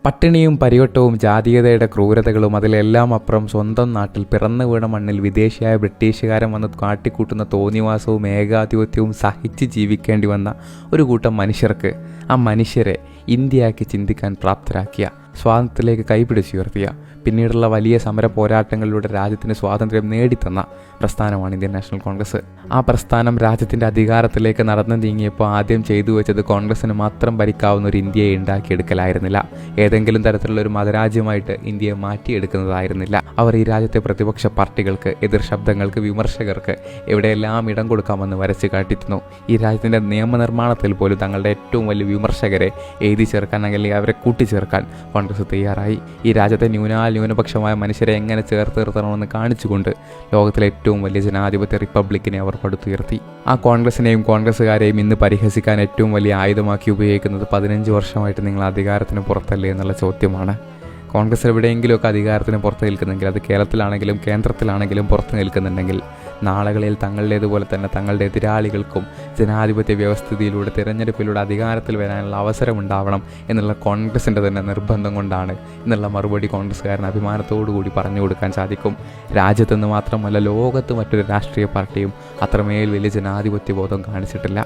പട്ടിണിയും പരിവട്ടവും ജാതീയതയുടെ ക്രൂരതകളും അതിലെല്ലാം അപ്പുറം സ്വന്തം നാട്ടിൽ പിറന്നു വീണ മണ്ണിൽ വിദേശിയായ ബ്രിട്ടീഷുകാരൻ വന്ന് കാട്ടിക്കൂട്ടുന്ന തോന്നിവാസവും ഏകാധിപത്യവും സഹിച്ച് ജീവിക്കേണ്ടി വന്ന ഒരു കൂട്ടം മനുഷ്യർക്ക് ആ മനുഷ്യരെ ഇന്ത്യയാക്കി ചിന്തിക്കാൻ പ്രാപ്തരാക്കിയ, സ്വാതന്ത്ര്യത്തിലേക്ക് കൈപിടിച്ചുയർത്തിയ, പിന്നീടുള്ള വലിയ സമര പോരാട്ടങ്ങളിലൂടെ രാജ്യത്തിന് സ്വാതന്ത്ര്യം നേടിത്തന്ന പ്രസ്ഥാനമാണ് ഇന്ത്യൻ നാഷണൽ കോൺഗ്രസ്. ആ പ്രസ്ഥാനം രാജ്യത്തിൻ്റെ അധികാരത്തിലേക്ക് നടന്നു നീങ്ങിയപ്പോൾ ആദ്യം ചെയ്തു വെച്ചത് കോൺഗ്രസിന് മാത്രം ഭരിക്കാവുന്ന ഒരു ഇന്ത്യയെ ഉണ്ടാക്കിയെടുക്കലായിരുന്നില്ല. ഏതെങ്കിലും തരത്തിലുള്ള ഒരു മതരാജ്യമായിട്ട് ഇന്ത്യയെ മാറ്റിയെടുക്കുന്നതായിരുന്നില്ല. അവർ ഈ രാജ്യത്തെ പ്രതിപക്ഷ പാർട്ടികൾക്ക്, എതിർ ശബ്ദങ്ങൾക്ക്, വിമർശകർക്ക് എവിടെയെല്ലാം ഇടം കൊടുക്കാമെന്ന് വരച്ച് കാട്ടിത്തുന്നു. ഈ രാജ്യത്തിൻ്റെ നിയമനിർമ്മാണത്തിൽ പോലും തങ്ങളുടെ ഏറ്റവും വലിയ വിമർശകരെ എഴുതി ചേർക്കാൻ, അല്ലെങ്കിൽ അവരെ കൂട്ടിച്ചേർക്കാൻ കോൺഗ്രസ് തയ്യാറായി. ഈ രാജ്യത്തെ ന്യൂനപക്ഷമായ മനുഷ്യരെ എങ്ങനെ ചേർത്ത് നിർത്തണമെന്ന് കാണിച്ചുകൊണ്ട് ലോകത്തിലെ ഏറ്റവും വലിയ ജനാധിപത്യ റിപ്പബ്ലിക്കിനെ അവർ പടുത്തുയർത്തി. ആ കോൺഗ്രസിനെയും കോൺഗ്രസ്സുകാരെയും ഇന്ന് പരിഹസിക്കാൻ ഏറ്റവും വലിയ ആയുധമാക്കി ഉപയോഗിക്കുന്നത് 15 വർഷമായിട്ട് നിങ്ങൾ അധികാരത്തിന് പുറത്തല്ലേ എന്നുള്ള ചോദ്യമാണ്. കോൺഗ്രസ് എവിടെയെങ്കിലുമൊക്കെ അധികാരത്തിന് പുറത്ത് നിൽക്കുന്നെങ്കിൽ, അത് കേരളത്തിലാണെങ്കിലും കേന്ദ്രത്തിലാണെങ്കിലും പുറത്ത് നിൽക്കുന്നുണ്ടെങ്കിൽ, നാളുകളിൽ തങ്ങളുടേതുപോലെ തന്നെ തങ്ങളുടെ എതിരാളികൾക്കും ജനാധിപത്യ വ്യവസ്ഥിതിയിലൂടെ തിരഞ്ഞെടുപ്പിലൂടെ അധികാരത്തിൽ വരാനുള്ള അവസരമുണ്ടാവണം എന്നുള്ള കോൺഗ്രസിൻ്റെ തന്നെ നിർബന്ധം കൊണ്ടാണ് എന്നുള്ള മറുപടി കോൺഗ്രസ്സുകാരൻ അഭിമാനത്തോടു കൂടി പറഞ്ഞു കൊടുക്കാൻ സാധിക്കും. രാജ്യത്തെന്ന് മാത്രമല്ല, ലോകത്ത് മറ്റൊരു രാഷ്ട്രീയ പാർട്ടിയും അത്രമേൽ വലിയ ജനാധിപത്യ ബോധം കാണിച്ചിട്ടില്ല.